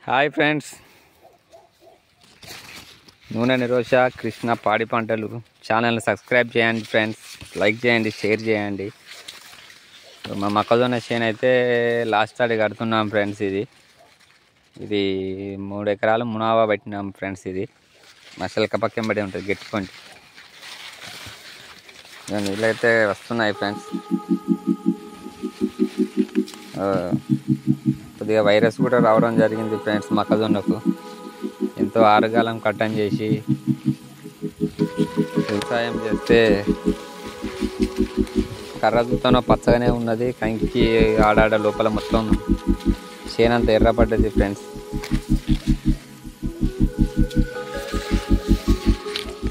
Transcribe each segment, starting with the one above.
Hi friends, నూనె నిరోష కృష్ణ పాడి పంటలు ఛానల్ని సబ్స్క్రైబ్ చేయండి ఫ్రెండ్స్. లైక్ చేయండి, షేర్ చేయండి. మా మొక్కజొన్న చేను అయితే లాస్ట్ అడి కడుతున్నాం ఫ్రెండ్స్. ఇది 3 ఎకరాలు మునావా పెట్టినాం ఫ్రెండ్స్. ఇది మసలక పక్కన పడి ఉంటుంది గెట్టుకోండి. నీళ్ళు అయితే వస్తున్నాయి ఫ్రెండ్స్. కొద్దిగా వైరస్ కూడా రావడం జరిగింది ఫ్రెండ్స్. మొక్కజొన్నకు ఎంతో ఆరుగాలం కట్టం చేసి వ్యవసాయం చేస్తే కర్రతో పచ్చగానే ఉన్నది. కంకి ఆడాడ లోపల మొత్తం చేనంత ఎర్రపడ్డది ఫ్రెండ్స్.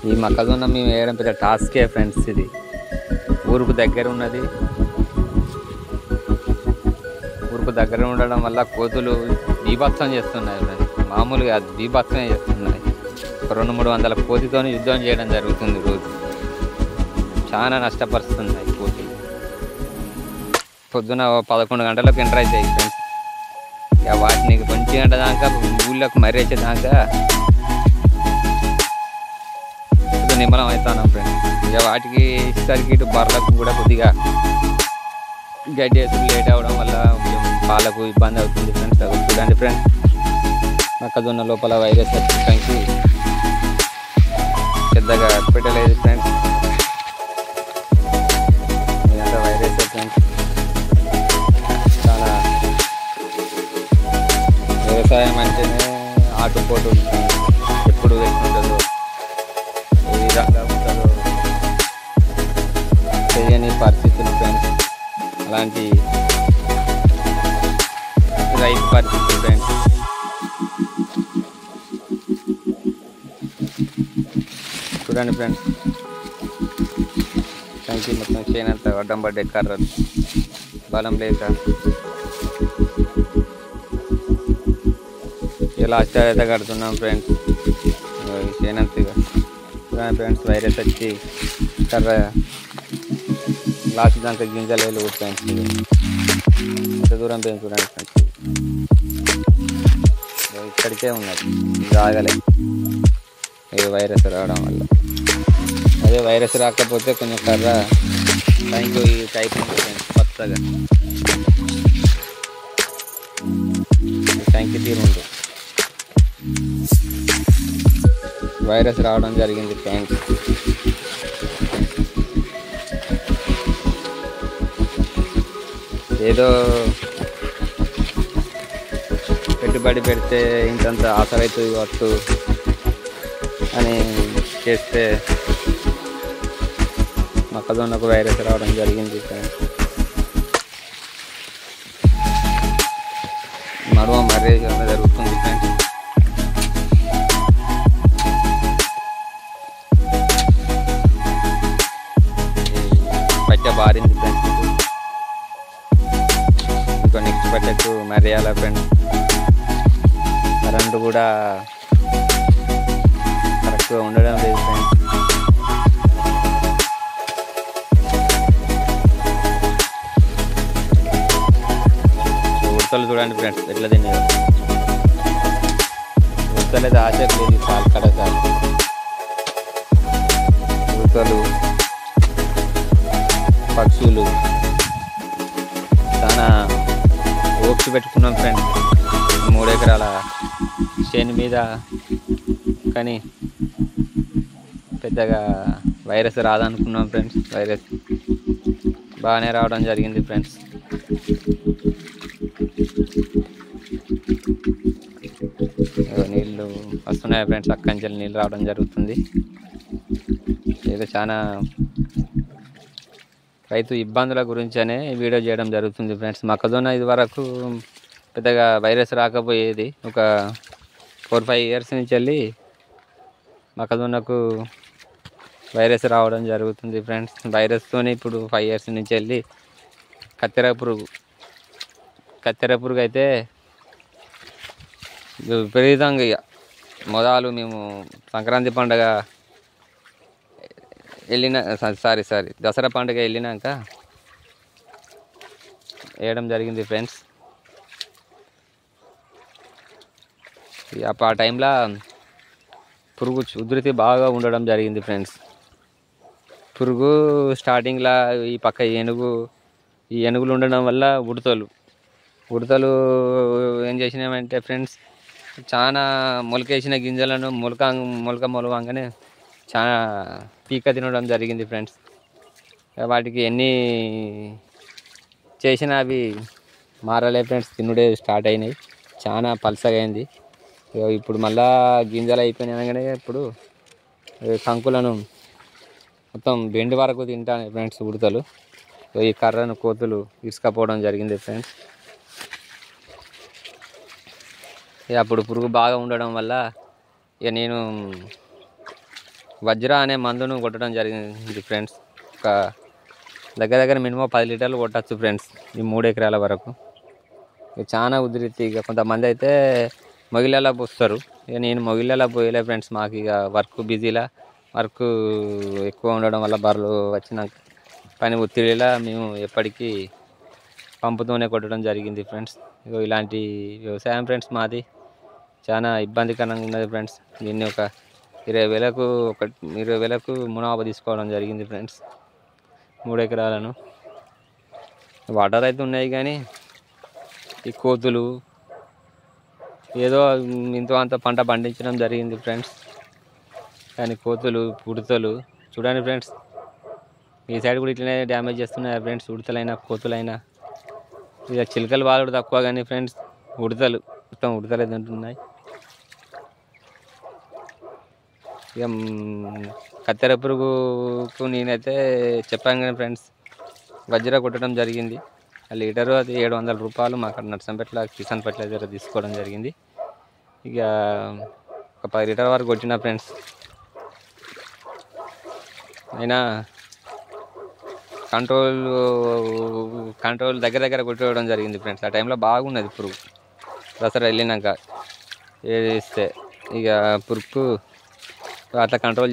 ఈ మొక్కజొన్న మేము వేయడం పెద్ద టాస్కే ఫ్రెండ్స్. ఇది ఊరుకు దగ్గర ఉన్నది. ఊరుకు దగ్గర ఉండడం వల్ల కోతులు బీభత్సం చేస్తున్నాయి ఫ్రెండ్స్. మామూలుగా అది బీభత్సమే చేస్తున్నాయి. 200-300 కోతితో యుద్ధం చేయడం జరుగుతుంది రోజు. చాలా నష్టపరుస్తున్నాయి కోతులు. పొద్దున 11 గంటలకు ఎంటర్ అవుతాయి ఫ్రెండ్స్. ఇక వాటిని 1 గంట దాకా ఊళ్ళోకి మర్రేసేదాకా నిమ్మలం అవుతున్నాం ఫ్రెండ్స్. ఇక వాటికి ఇసరికి ఇటు బర్రెలకు కూడా కొద్దిగా గడ్డి వేసులు లేట్ అవ్వడం వల్ల పాలకు ఇబ్బంది అవుతుంది ఫ్రెండ్స్. అది చూడండి ఫ్రెండ్స్, మొక్కజొన్న లోపల వైరస్ వచ్చడానికి పెద్దగా పెట్టలేదు ఫ్రెండ్స్. ఇదంతా వైరస్ ఫ్రెండ్స్. చాలా వ్యవసాయం అంటేనే ఆటుపోటు ఎప్పుడు ఎట్లుంటుందో, ఏ విధంగా ఉంటుందో తెలియని పరిస్థితులు ఫ్రెండ్స్. అలాంటి రైతు పరిస్థితులు ఫ్రెండ్స్. చూడండి ఫ్రెండ్స్, కంకి మొత్తం చేయనంత అడ్డం పడ్డే కర్రలు బలం లేక లాస్ట్ అయితే కడుతున్నాం ఫ్రెండ్స్. చేయనంతగా చూడండి ఫ్రెండ్స్, వైరస్ వచ్చి కర్ర లాస్ట్ దాకా గింజలు ఫ్రెండ్స్. ఎంత దూరం పోయింది చూడండి ఫ్రెండ్స్. ఇక్కడికే ఉన్నది, రాగలే ఏ వైరస్ రావడం వల్ల. అదే వైరస్ రాకపోతే కొంచెం కర్ర టైంకి ఈ టైప్ ఉంటుంది ఫ్రెండ్స్. పచ్చగా టైంకి తీరు ఉంటుంది. వైరస్ రావడం జరిగింది ఫ్రెండ్స్. ఏదో పెట్టుబడి పెడితే ఇంతంత ఆసరైతుంది వర్తు అని చేస్తే మొక్కజొన్నకు వైరస్ రావడం జరిగింది ఫ్రెండ్స్. మర్రే జరుగుతుంది ఫ్రెండ్స్. పట్టె బారింది ఫ్రెండ్స్. ఇంకో నెక్స్ట్ పట్టెకు మర్యాల ఫ్రెండ్స్. కరెంటు కూడా కరెక్ట్గా ఉండడం లేదు ఫ్రెండ్స్. ఉడతలు చూడండి ఫ్రెండ్స్ ఎట్లా తినేది. ఉడతలు అయితే ఆశ లేదు చాలు కడ చాలు. ఉడతలు, పక్షులు చాలా ఓపిక పెట్టుకున్నాం ఫ్రెండ్స్ 3 ఎకరాల చేను మీద. కానీ పెద్దగా వైరస్ రాదనుకున్నాం ఫ్రెండ్స్. వైరస్ బాగానే రావడం జరిగింది ఫ్రెండ్స్. నీళ్ళు వస్తున్నాయి ఫ్రెండ్స్. అక్కంచెలు నీళ్ళు రావడం జరుగుతుంది. ఏదో చాలా రైతు ఇబ్బందుల గురించనే వీడియో చేయడం జరుగుతుంది ఫ్రెండ్స్. మొక్కజొన్న ఇది వరకు పెద్దగా వైరస్ రాకపోయేది. ఒక 4-5 ఇయర్స్ నుంచి వెళ్ళి మొక్కజొన్నకు వైరస్ రావడం జరుగుతుంది ఫ్రెండ్స్. వైరస్తో ఇప్పుడు 5 ఇయర్స్ నుంచి వెళ్ళి కత్తెర పురుగు అయితే విపరీతంగా ఇక మొదలు మేము సంక్రాంతి పండుగ దసరా పండుగ వెళ్ళినాక వేయడం జరిగింది ఫ్రెండ్స్. ఆ టైంలో పురుగు ఉధృతి బాగా ఉండడం జరిగింది ఫ్రెండ్స్. పురుగు స్టార్టింగ్లో ఈ పక్క ఈ ఏనుగులు ఉండడం వల్ల ఉడతలు ఏం చేసినామంటే ఫ్రెండ్స్, చాలా మొలకేసిన గింజలను మొలవంగానే చాలా పీక తినడం జరిగింది ఫ్రెండ్స్. వాటికి ఎన్ని చేసినా అవి మారలే ఫ్రెండ్స్, తినుడే స్టార్ట్ అయినాయి, చాలా పలసగా అయింది. ఇప్పుడు మళ్ళా గింజలు అయిపోయినాయి అనగానే ఇప్పుడు కంకులను మొత్తం బెండి వరకు తింటాను ఫ్రెండ్స్ ఉడతలు. ఈ కర్రను కోతులు ఇసుకపోవడం జరిగింది ఫ్రెండ్స్. అప్పుడు పురుగు బాగా ఉండడం వల్ల ఇక నేను వజ్ర అనే మందును కొట్టడం జరిగింది ఫ్రెండ్స్. ఒక దగ్గర మినిమం 10 లీటర్లు కొట్టచ్చు ఫ్రెండ్స్ ఈ 3 ఎకరాల వరకు. ఇక చాలా ఉధృతి. ఇక కొంతమంది అయితే మొగిళ్ళలా పోస్తారు, ఇక నేను మొగిళ్ళలా పోయలే ఫ్రెండ్స్. మాకు ఇక వర్క్ ఎక్కువ ఉండడం వల్ల బర్రెలు వచ్చినాక పని ఒత్తిడిలా మేము ఎప్పటికీ పంపుతోనే కొట్టడం జరిగింది ఫ్రెండ్స్. ఇలాంటి వ్యవసాయం ఫ్రెండ్స్ మాది చాలా ఇబ్బందికరంగా ఉన్నది ఫ్రెండ్స్. దీన్ని ఒక 20,000కు మునాభా తీసుకోవడం జరిగింది ఫ్రెండ్స్ 3 ఎకరాలను. వాటర్ అయితే ఉన్నాయి కానీ ఈ కోతులు ఏదో ఇంతో అంత పంట పండించడం జరిగింది ఫ్రెండ్స్. కానీ కోతులు ఉడతలు చూడండి ఫ్రెండ్స్, ఈ సైడ్ కూడా ఇట్లనే డ్యామేజ్ చేస్తున్నాయి ఫ్రెండ్స్. ఉడతలైనా కోతులైనా ఇక చిలుకలు వాళ్ళు తక్కువ కానీ ఫ్రెండ్స్, మొత్తం ఉడతలే తింటున్నాయి. ఇక కత్తెర పురుగుకు నేనైతే చెప్పాను కానీ ఫ్రెండ్స్, వజ్ర కొట్టడం జరిగింది. ఆ లీటరు అది 700 రూపాయలు మాకు నర్సంపేటలో కిసాన్ ఫెర్టిలైజర్ తీసుకోవడం జరిగింది. ఇక ఒక 10 లీటర్ వరకు కొట్టిన ఫ్రెండ్స్. అయినా కంట్రోల్ దగ్గర కొట్టుకోవడం జరిగింది ఫ్రెండ్స్. ఆ టైంలో బాగున్నది పురుగు. దసరా వెళ్ళినాక వేస్తే ఇక పురుగు అట్లా కంట్రోల్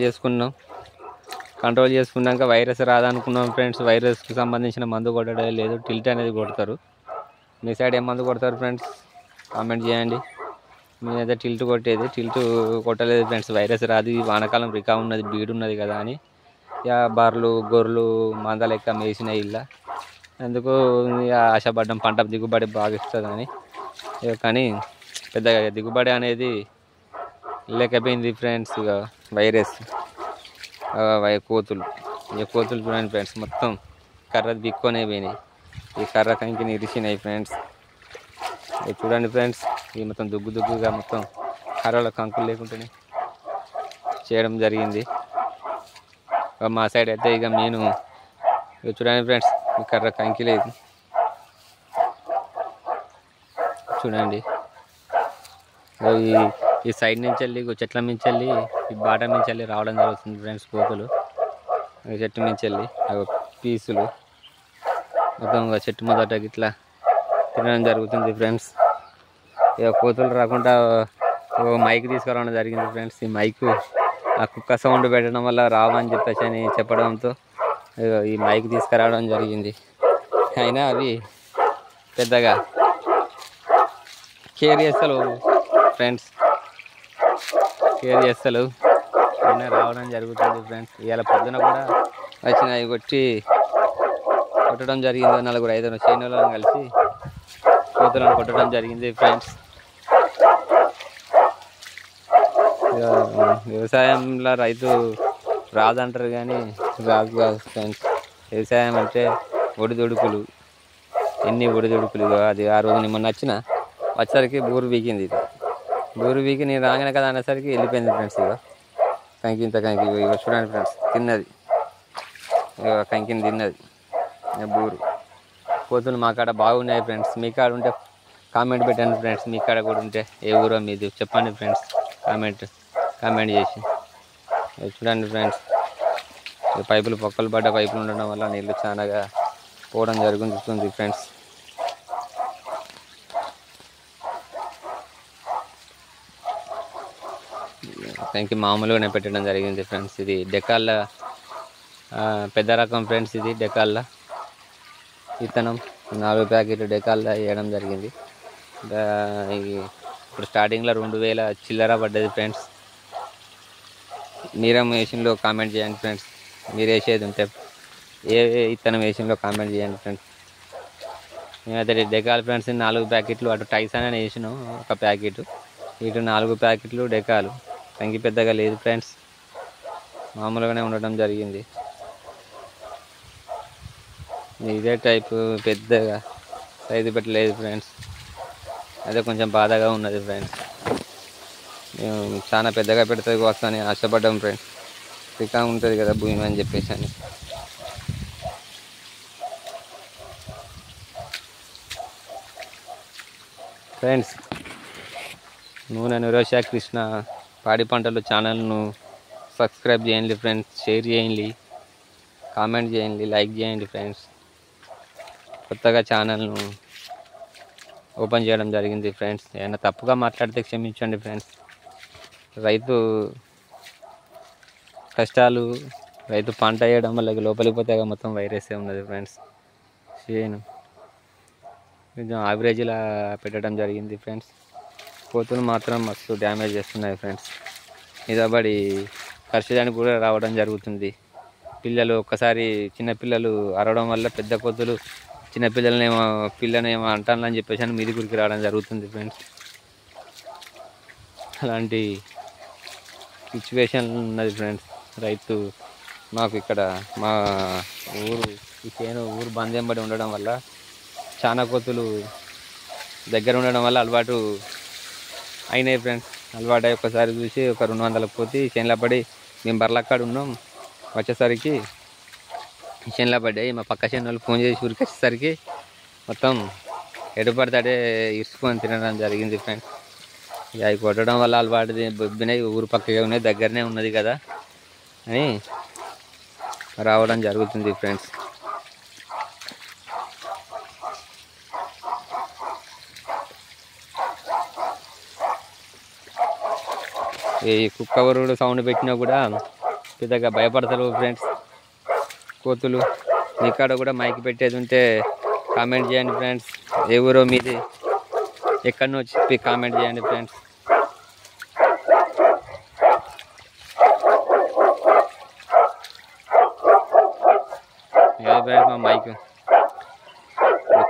చేసుకున్నాక వైరస్ రాదనుకున్నాం ఫ్రెండ్స్. వైరస్కి సంబంధించిన మందు కొట్టడం లేదు, టిల్ట్ అనేది కొడతారు. మీ సైడ్ ఏం మందు కొడతారు ఫ్రెండ్స్ కామెంట్ చేయండి. నేనైతే టిల్ట్ కొట్టలేదు ఫ్రెండ్స్. వైరస్ రాదు, వానాకాలం రికా ఉన్నది, బీడు ఉన్నది కదా అని ఇక బర్రెలు గొర్రెలు మంద లెక్క మేసినాయి ఇలా. అందుకు ఆశపడ్డం పంట దిగుబడి బాగా ఇస్తుందని. కానీ పెద్దగా దిగుబడి అనేది లేకపోయింది ఫ్రెండ్స్. ఇక వైరస్ కోతులు చూడండి ఫ్రెండ్స్, మొత్తం కర్ర దిక్కునే పోయినాయి. ఈ కర్ర కంకిని ఇరిసినాయి ఫ్రెండ్స్. చూడండి ఫ్రెండ్స్, ఇది మొత్తం దుగ్గుగా మొత్తం కర్రల కంకులు లేకుండానే చేయడం జరిగింది. మా సైడ్ అయితే ఇక నేను చూడండి ఫ్రెండ్స్, ఈ కర్ర కంకి లేదు చూడండి. ఈ సైడ్ నుంచి వెళ్ళి చెట్ల నుంచి వెళ్ళి ఈ బాట నుంచి వెళ్ళి రావడం జరుగుతుంది ఫ్రెండ్స్ కోతులు. చెట్టు నుంచి వెళ్ళి పీసులు మొత్తం చెట్టు మొదట ఇట్లా తినడం జరుగుతుంది ఫ్రెండ్స్. ఇక కోతులు రాకుండా మైక్ తీసుకురావడం జరిగింది ఫ్రెండ్స్. ఈ మైకు ఆ కుక్క సౌండ్ పెట్టడం వల్ల రావని చెప్పడంతో ఈ మైక్ తీసుకురావడం జరిగింది. అయినా అవి పెద్దగా కేర్ చేస్తలేవు ఫ్రెండ్స్, అయినా రావడం జరుగుతుంది ఫ్రెండ్స్. ఇవాళ పొద్దున కూడా వచ్చినాయి, కొట్టడం జరిగింది. 4-5 చేనులను కలిసి కోతులను కొట్టడం జరిగింది ఫ్రెండ్స్. వ్యవసాయంలో రైతు రాదంటారు కానీ రాదు కాదు ఫ్రెండ్స్. వ్యవసాయం అంటే ఒడిదుడుకులు, ఎన్ని ఒడిదుడుకులు. అది ఆ రోజు మొన్న వచ్చేసరికి బూరు బీకింది. బూరు బీకి నేను రాగానే కదా అనేసరికి వెళ్ళిపోయింది ఫ్రెండ్స్. ఇక కంకి చూడండి ఫ్రెండ్స్, తిన్నది కంకిని తిన్నది బూరు. కోతులు మా కాడ బాగున్నాయి ఫ్రెండ్స్. మీ కాడ ఉంటే కామెంట్ పెట్టండి ఫ్రెండ్స్. మీ కాడ కూడా ఉంటే ఏ ఊరో మీది చెప్పండి ఫ్రెండ్స్, కామెంట్ చేసి. చూడండి ఫ్రెండ్స్, పైపులు పొక్కలు పడ్డ పైపులు ఉండడం వల్ల నీళ్ళు చాలాగా పోవడం జరుగుతుంది ఫ్రెండ్స్. కంకి మామూలుగానే పెట్టడం జరిగింది ఫ్రెండ్స్. ఇది డెకాల్ల పెద్ద రకం ఫ్రెండ్స్. ఇది డెకాల్ల విత్తనం 4 ప్యాకెట్లు డెకాల్ల వేయడం జరిగింది. ఇప్పుడు స్టార్టింగ్లో 2000 చిల్లర పడ్డది ఫ్రెండ్స్. మీరేం వేషంలో కామెంట్ చేయండి ఫ్రెండ్స్. మీరు వేసేది ఉంటే ఏ ఇత్తనం వేషంలో కామెంట్ చేయండి ఫ్రెండ్స్. మేమైతే డెకాల్ ఫ్రెండ్స్ 4 ప్యాకెట్లు, అటు టైసాన్ అని వేసినాం ఒక ప్యాకెట్, ఇటు 4 ప్యాకెట్లు డెకాలు. సంఖ్య పెద్దగా లేదు ఫ్రెండ్స్, మామూలుగానే ఉండడం జరిగింది. ఇదే టైపు పెద్దగా సైజు పెట్టలేదు ఫ్రెండ్స్. అదే కొంచెం బాధగా ఉన్నది ఫ్రెండ్స్. మేము చాలా పెద్దగా పెడితే వస్తామని ఆశపడ్డాం ఫ్రెండ్స్. రికా ఉంటుంది కదా భూమి అని చెప్పేసి అని. ఫ్రెండ్స్, నూనె నిరోష కృష్ణ పాడి పంటలు ఛానల్ను సబ్స్క్రైబ్ చేయండి ఫ్రెండ్స్. షేర్ చేయండి, కామెంట్ చేయండి, లైక్ చేయండి ఫ్రెండ్స్. కొత్తగా ఛానల్ను ఓపెన్ చేయడం జరిగింది ఫ్రెండ్స్. ఏమైనా తప్పుగా మాట్లాడితే క్షమించండి ఫ్రెండ్స్. రైతు కష్టాలు, రైతు పంట వేయడం వల్ల లోపలికి పోతే మొత్తం వైరసే ఉన్నది ఫ్రెండ్స్. చేను కొంచెం యావరేజ్లా పెట్టడం జరిగింది ఫ్రెండ్స్. కోతులు మాత్రం మస్తు డ్యామేజ్ చేస్తున్నాయి ఫ్రెండ్స్. నిలబడి ఖర్చుదానికి కూడా రావడం జరుగుతుంది. పిల్లలు ఒక్కసారి చిన్నపిల్లలు అరవడం వల్ల పెద్ద కోతులు పిల్లనేమో అంటానని చెప్పేసి అని మీది గురికి రావడం జరుగుతుంది ఫ్రెండ్స్. అలాంటి సిచ్యువేషన్ ఉన్నది ఫ్రెండ్స్. రైతు మాకు ఇక్కడ మా ఊరు బందెంబడి ఉండడం వల్ల చాలా కోతులు దగ్గర ఉండడం వల్ల అలవాటు అయినాయి ఫ్రెండ్స్. అలవాటు అయ్యి ఒకసారి చూసి ఒక 200 కోతి చేనులో పడి, మేము బర్లక్కడ ఉన్నాం, వచ్చేసరికి చేనులో పడ్డాయి. మా పక్క చేను వాళ్ళు ఫోన్ చేసి ఊరికి వచ్చేసరికి మొత్తం ఎటుపడితే ఇసుకొని తినడం జరిగింది ఫ్రెండ్స్. ఇక అవి కొట్టడం వల్ల అలవాటు బొబ్బినాయి. ఊరు పక్కగా ఉన్నాయి, దగ్గరనే ఉన్నది కదా అని రావడం జరుగుతుంది ఫ్రెండ్స్. ఈ కుక్క వరుడు సౌండ్ పెట్టినా కూడా పెద్దగా భయపడతారు ఫ్రెండ్స్ కోతులు. మీకాడ కూడా మైక్ పెట్టేది ఉంటే కామెంట్ చేయండి ఫ్రెండ్స్. ఏ ఊరో మీది, ఎక్కడనో చెప్పి కామెంట్ చేయండి ఫ్రెండ్స్. ఫ్రెండ్స్ మా మైక్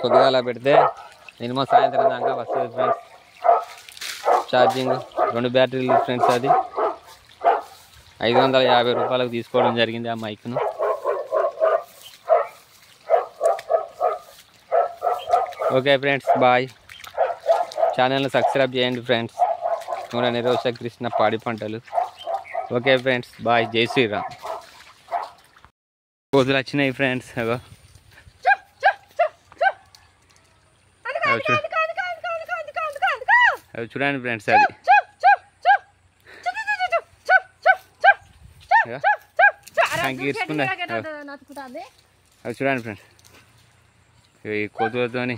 కొద్దిగా అలా పెడితే మినిమం సాయంత్రం దాకా వస్తుంది ఫ్రెండ్స్. ఛార్జింగ్ 2 బ్యాటరీలు ఫ్రెండ్స్. అది 550 రూపాయలకు తీసుకోవడం జరిగింది ఆ మైక్ను. Okay friends, bye. ఛానల్ని సబ్స్క్రైబ్ చేయండి ఫ్రెండ్స్. నూనె నిరోష కృష్ణ పాడి పంటలు. Okay friends, bye. జై శ్రీరామ్. కోతులు వచ్చినాయి ఫ్రెండ్స్. అవి చూడండి ఫ్రెండ్స్. అది సంకీర్చుకున్నాయి. అవి చూడండి ఫ్రెండ్స్. ఈ కోతులతోని